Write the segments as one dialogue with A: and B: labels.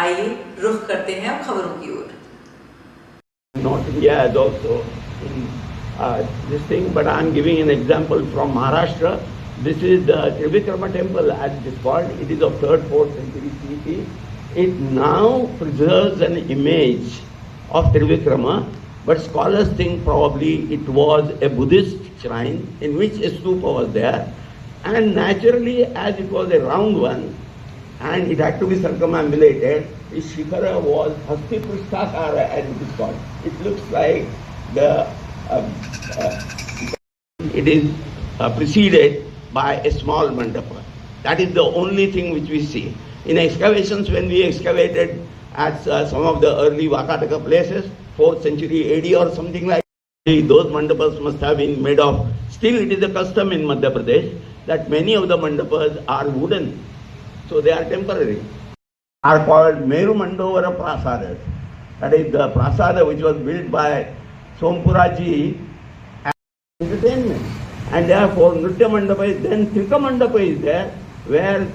A: आइए रुख करते हैं अब खबरों की ओर।
B: North India has also in this thing, but I am giving an example from Maharashtra. This is the Trivikrama temple as it is called. It is of 3rd, 4th century CE. It now preserves an image of Trivikrama, but scholars think probably it was a Buddhist shrine in which a stupa was there, and naturally as it was a round one and it had to be circumambulated, its shikhara was Hasti Prishthakara as it is called. It looks like it is preceded by a small mandapa. That is the only thing which we see. In excavations, when we excavated at some of the early Vakataka places, 4th century AD or something like that, those mandapas must have been made of. Still, it is a custom in Madhya Pradesh that many of the mandapas are wooden, so they are temporary. Are called Meru Mandovara Prasadas. That is the prasada which was built by Sompuraji as entertainment. And therefore, Nritya Mandapa is then Trika Mandapa is there, where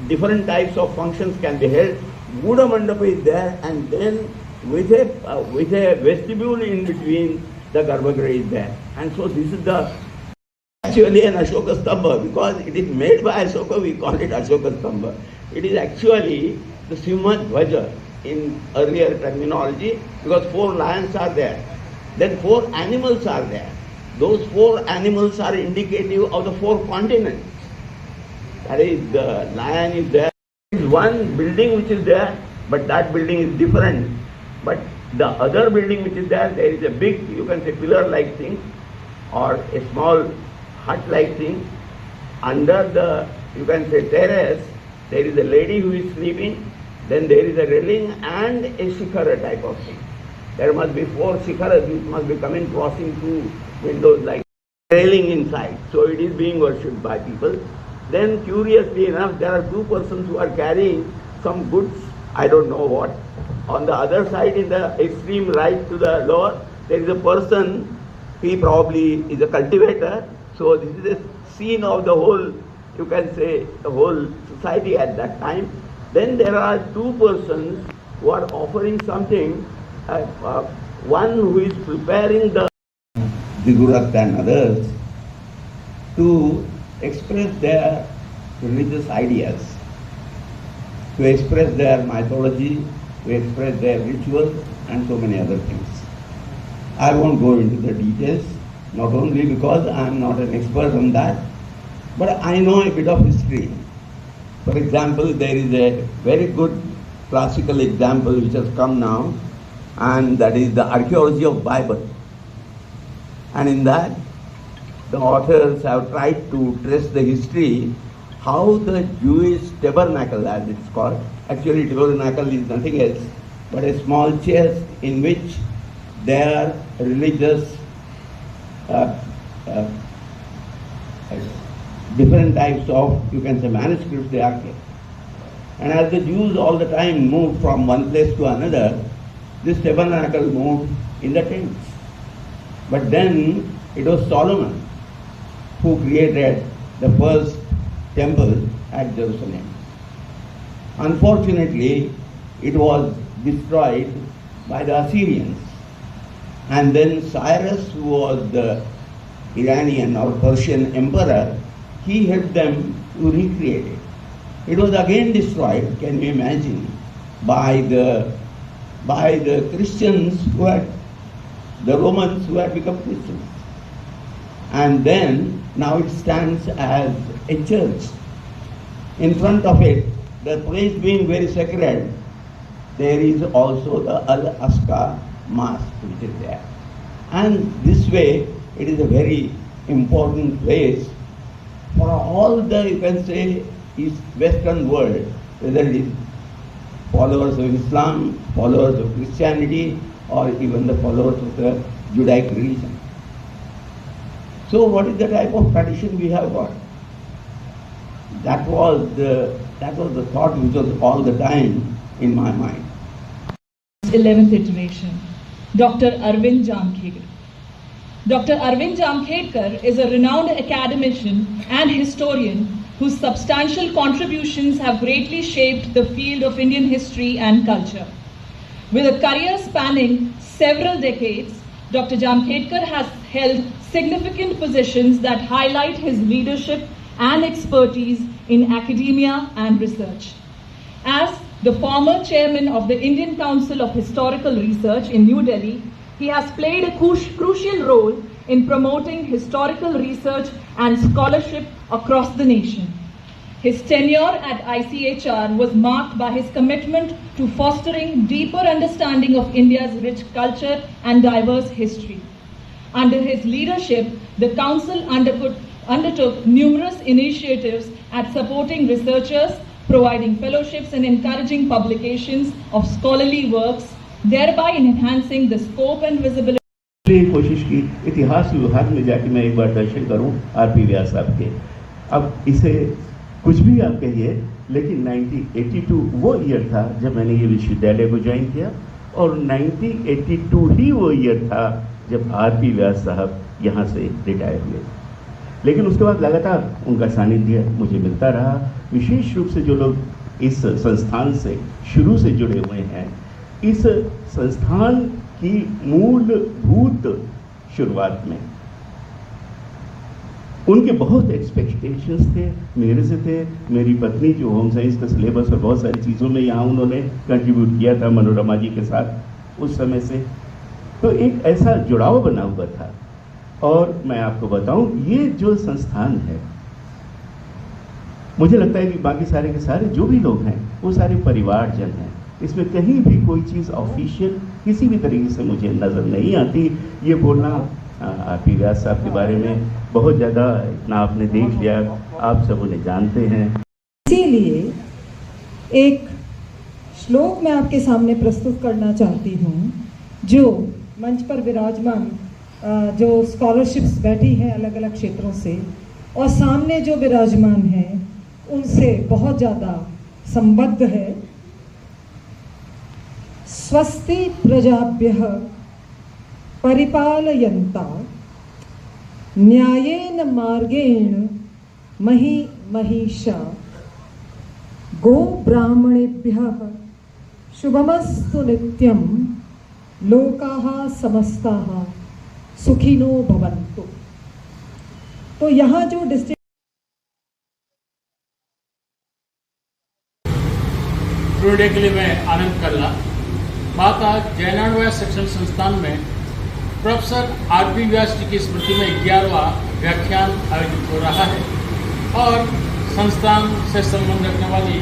B: different types of functions can be held. Buddha Mandapa is there, and then with a vestibule in between, the Garbhagriha is there. And so this is actually an Ashoka Stambha. Because it is made by Ashoka, we call it Ashoka Stambha. It is actually the Simha Dhwaja in earlier terminology, because 4 lions are there. Then 4 animals are there. Those 4 animals are indicative of the 4 continents. That is, the lion is there. There is one building which is there, but that building is different. But the other building which is there is a big, you can say, pillar-like thing, or a small hut-like thing. Under the, you can say, terrace, there is a lady who is sleeping. Then there is a railing and a shikhara type of thing. There must be 4 shikharas which must be coming, crossing 2 windows like railing inside. So it is being worshipped by people. Then curiously enough, there are 2 persons who are carrying some goods, I don't know what. On the other side, in the extreme right to the lower, there is a person, he probably is a cultivator. So this is a scene of the whole, you can say, the whole society at that time. Then there are 2 persons who are offering something, one who is preparing the Digurat and others to express their religious ideas, to express their mythology, to express their rituals and so many other things. I won't go into the details, not only because I am not an expert on that, but I know a bit of history. For example, there is a very good classical example which has come now, and that is the archaeology of Bible. And in that, the authors have tried to trace the history, how the Jewish tabernacle, as it's called, actually tabernacle is nothing else but a small chest in which their religious different types of, you can say, manuscripts they are kept. And as the Jews all the time moved from one place to another, this tabernacle moved in the tents. But then it was Solomon who created the first temple at Jerusalem. Unfortunately, it was destroyed by the Assyrians. And then Cyrus, who was the Iranian or Persian emperor, he helped them to recreate it. It was again destroyed, can you imagine, by the Christians who had, the Romans who had become Christians. And then now it stands as a church. In front of it, the place being very sacred, there is also the Al-Aqsa Mosque which is there. And this way, it is a very important place for all the, you can say, Western world, whether it is followers of Islam, followers of Christianity, or even the followers of the Judaic religion. So what is the type of tradition we have got? That was the thought which was all the time in my mind.
C: 11th iteration, Dr. Arvind Jamkhedkar. Dr. Arvind Jamkhedkar is a renowned academician and historian whose substantial contributions have greatly shaped the field of Indian history and culture. With a career spanning several decades, Dr. Jamkhedkar has held significant positions that highlight his leadership and expertise in academia and research. As the former chairman of the Indian Council of Historical Research in New Delhi, he has played a crucial role in promoting historical research and scholarship across the nation. His tenure at ICHR was marked by his commitment to fostering deeper understanding of India's rich culture and diverse history. Under his leadership, the Council undertook numerous initiatives at supporting researchers, providing fellowships and encouraging publications of scholarly works, thereby enhancing the scope and visibility.
B: कोशिश की इतिहास विभाग में जाके मैं एक बार दर्शन करूं RP व्यास साहब के। अब इसे कुछ भी आप कहिए, लेकिन 1982 वो ईयर था जब मैंने ये विश्वविद्यालय को ज्वाइन किया, और 1982 ही वो ईयर था जब आरपी व्यास साहब यहाँ से रिटायर हुए। लेकिन उसके बाद लगातार उनका सानिध्य मुझे मिलता रहा। विशेष रूप से जो लोग इस संस्थान से शुरू से जुड़े हुए हैं, इस संस्थान की मूलभूत शुरुआत में उनके बहुत एक्सपेक्टेशंस थे, मेरे से थे। मेरी पत्नी जो होम साइंस का सिलेबस और बहुत सारी चीज़ों में यहाँ उन्होंने कंट्रीब्यूट किया था मनोरमा जी के साथ उस समय से, तो एक ऐसा जुड़ाव बना हुआ था। और मैं आपको बताऊं, ये जो संस्थान है, मुझे लगता है कि बाकी सारे के सारे जो भी लोग हैं वो सारे परिवारजन हैं। इसमें कहीं भी कोई चीज़ ऑफिशियल किसी भी तरीके से मुझे नज़र नहीं आती। ये बोलना आरपी व्यास साहब के बारे में बहुत ज़्यादा इतना आपने देख लिया, आप सब उन्हें जानते हैं।
D: इसीलिए एक श्लोक मैं आपके सामने प्रस्तुत करना चाहती हूँ, जो मंच पर विराजमान जो स्कॉलरशिप्स बैठी हैं अलग अलग क्षेत्रों से, और सामने जो विराजमान हैं उनसे बहुत ज़्यादा संबद्ध है। स्वस्ति प्रजाभ्यः परिपालयन्ता न्यायेन मार्गेण महिषा गो ब्राह्मणेभ्यः शुभमस्तु नित्यं लोकाः समस्ताः सुखिनो भवन्तु। तो यहाँ जो डिस्ट्रिक्ट
E: टुडे के लिए मैं आनंद करला बात आज जयनारायण व्यास शिक्षण संस्थान में प्रोफेसर आरपी व्यास जी की स्मृति में 11वां व्याख्यान आयोजित हो रहा है, और संस्थान से संबंध रखने वाली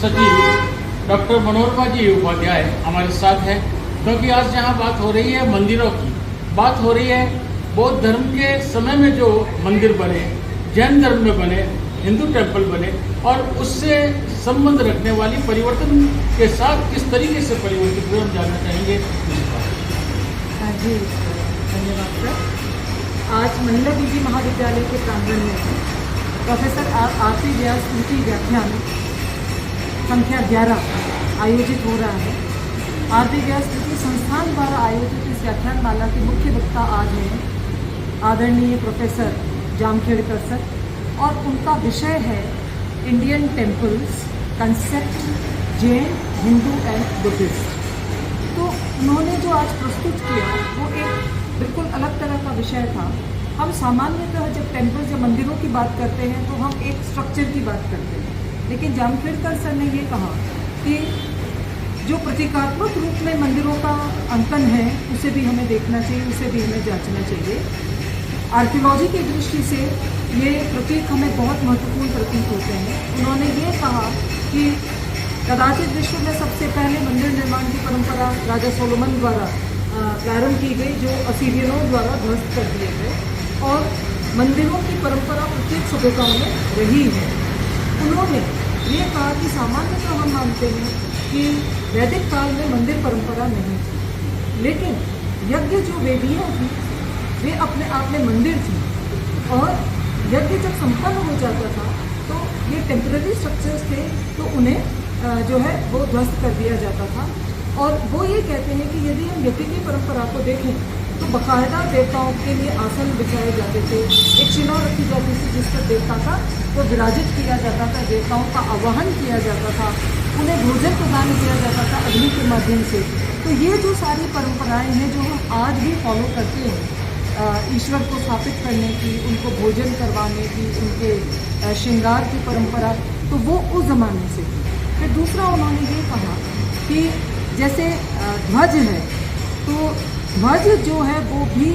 E: सचिव डॉक्टर मनोरमा जी उपाध्याय हमारे साथ हैं। क्योंकि आज जहाँ बात हो रही है मंदिरों की, बात हो रही है बौद्ध धर्म के समय में जो मंदिर बने, जैन धर्म में बने, हिंदू टेम्पल बने, और उससे संबंध रखने वाली परिवर्तन के साथ किस तरीके से परिवर्तित हुए, हम जानना चाहेंगे।
F: जी धन्यवाद सर। आज महिला डिग्री महाविद्यालय के प्रांगण में प्रोफेसर आरपी व्यास स्मृति व्याख्यान संख्या 11 आयोजित हो रहा है। आरपी व्यास स्मृति संस्थान द्वारा आयोजित इस व्याख्यान माला के मुख्य वक्ता आज हैं आदरणीय प्रोफेसर जामखेड़कर सर, और उनका विषय है Indian temples concept Jain, Hindu and Buddhist. तो उन्होंने जो आज प्रस्तुत किया वो एक बिल्कुल अलग तरह का विषय था। हम सामान्यतः जब टेम्पल्स या मंदिरों की बात करते हैं तो हम एक स्ट्रक्चर की बात करते हैं, लेकिन जामखेड़कर सर ने ये कहा कि जो प्रतीकात्मक रूप में मंदिरों का अंकन है उसे भी हमें देखना चाहिए, उसे भी हमें जांचना चाहिए। आर्कियोलॉजी की दृष्टि से ये प्रतीक हमें बहुत महत्वपूर्ण प्रतीक होते हैं। उन्होंने ये कहा कि कदाचित विश्व में सबसे पहले मंदिर निर्माण की परंपरा राजा सोलोमन द्वारा प्रारंभ की गई, जो असीरियनों द्वारा ध्वस्त कर दिए गए, और मंदिरों की परंपरा प्रत्येक सभ्यताओं में रही है। उन्होंने ये कहा कि सामान्यतः हम मानते हैं कि वैदिक काल में मंदिर परंपरा नहीं थी, लेकिन यज्ञ जो वेदियाँ थी वे अपने आप में मंदिर थी, और यज्ञ जब संपन्न हो जाता था तो ये टेम्पररी स्ट्रक्चर्स थे, तो उन्हें जो है वो ध्वस्त कर दिया जाता था। और वो ये कहते हैं कि यदि हम यज्ञ की परंपरा को देखें तो बाकायदा देवताओं के लिए आसन बिछाए जाते थे, एक शिला रखी जाती थी जिस पर देवता का को विराजित किया जाता था, देवताओं का आवाहन किया जाता था, उन्हें भोजन प्रदान किया जाता था अग्नि के माध्यम से। तो ये जो सारी परंपराएं हैं जो हम आज भी फॉलो करते हैं, ईश्वर को स्थापित करने की, उनको भोजन करवाने की, उनके श्रृंगार की परंपरा, तो वो उस ज़माने से थी। फिर दूसरा उन्होंने ये कहा कि जैसे ध्वज है, तो ध्वज जो है वो भी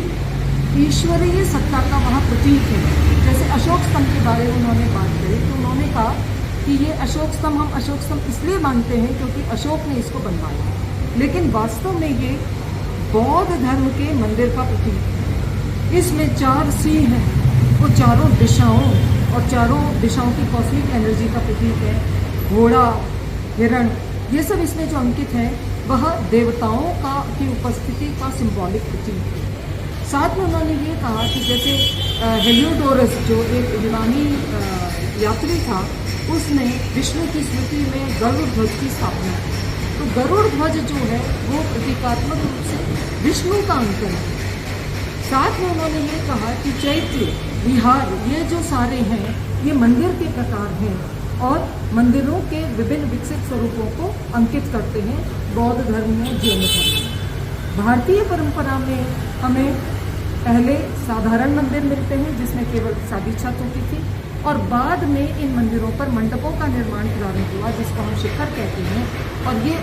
F: ईश्वरीय सत्ता का वहाँ प्रतीक है। जैसे अशोक स्तंभ के बारे में उन्होंने बात करी, तो उन्होंने कहा कि ये अशोक स्तंभ हम अशोक स्तंभ इसलिए मानते हैं क्योंकि अशोक ने इसको बनवाया, लेकिन वास्तव में ये बौद्ध धर्म के मंदिर का प्रतीक है। इसमें 4 सिंह हैं, वो चारों दिशाओं और चारों दिशाओं की कॉस्मिक एनर्जी का प्रतीक है। घोड़ा, हिरण, ये सब इसमें जो अंकित है वह देवताओं का की उपस्थिति का सिंबॉलिक प्रतीक है। साथ में उन्होंने ये कहा कि जैसे हेलियोडोरस जो एक यूनानी यात्री था, उसने विष्णु की स्मृति में गरुड़ ध्वज की स्थापना की। तो गरुड़ ध्वज जो है वो प्रतीकात्मक रूप से विष्णु का अंकन है। साथ में उन्होंने ये कहा कि चैत्य, विहार, ये जो सारे हैं ये मंदिर के प्रकार हैं और मंदिरों के विभिन्न विकसित स्वरूपों को अंकित करते हैं बौद्ध धर्म में, जैन धर्म में। भारतीय परंपरा में हमें पहले साधारण मंदिर मिलते हैं जिसमें केवल सादी छत होती थी, और बाद में इन मंदिरों पर मंडपों का निर्माण प्रारंभ हुआ जिसको हम शिखर कहते हैं। और ये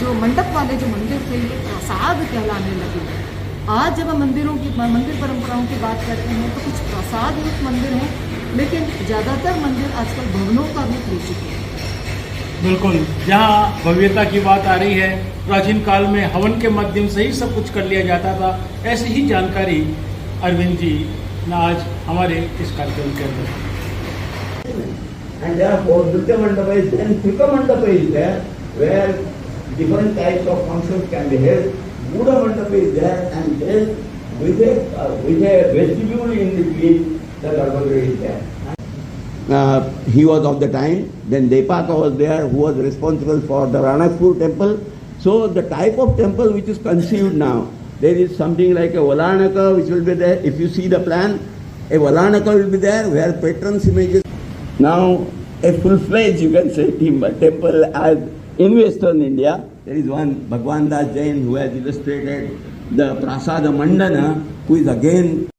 F: जो मंडप वाले जो मंदिर थे ये प्रासाद कहलाने लगे। आज जब हम मंदिर परंपराओं की बात करते हैं तो कुछ प्रासाद युक्त मंदिर हैं, लेकिन ज़्यादातर मंदिर आजकल भवनों का रूप ले चुके हैं।
E: बिल्कुल, जहाँ भव्यता की बात आ रही है, प्राचीन काल में हवन के माध्यम से ही सब कुछ कर लिया जाता था। ऐसी ही जानकारी अरविंद जी ने आज हमारे इस कार्यक्रम के अंदर।
B: And therefore, Nritya Mandapa is there, Trika Mandapa is there, where different types of functions can be held. Buddha Mandapa is there, and there with a vestibule in between, the Garbhagriha is there. He was of the time, then Depaka was there, who was responsible for the Ranakpur temple. So the type of temple which is conceived now, there is something like a Valanaka which will be there. If you see the plan, a Valanaka will be there where patrons' images. Now, a full-fledged, you can say, temple as in Western India, there is one Bhagwan Das Jain who has illustrated the Prasada Mandana, who is again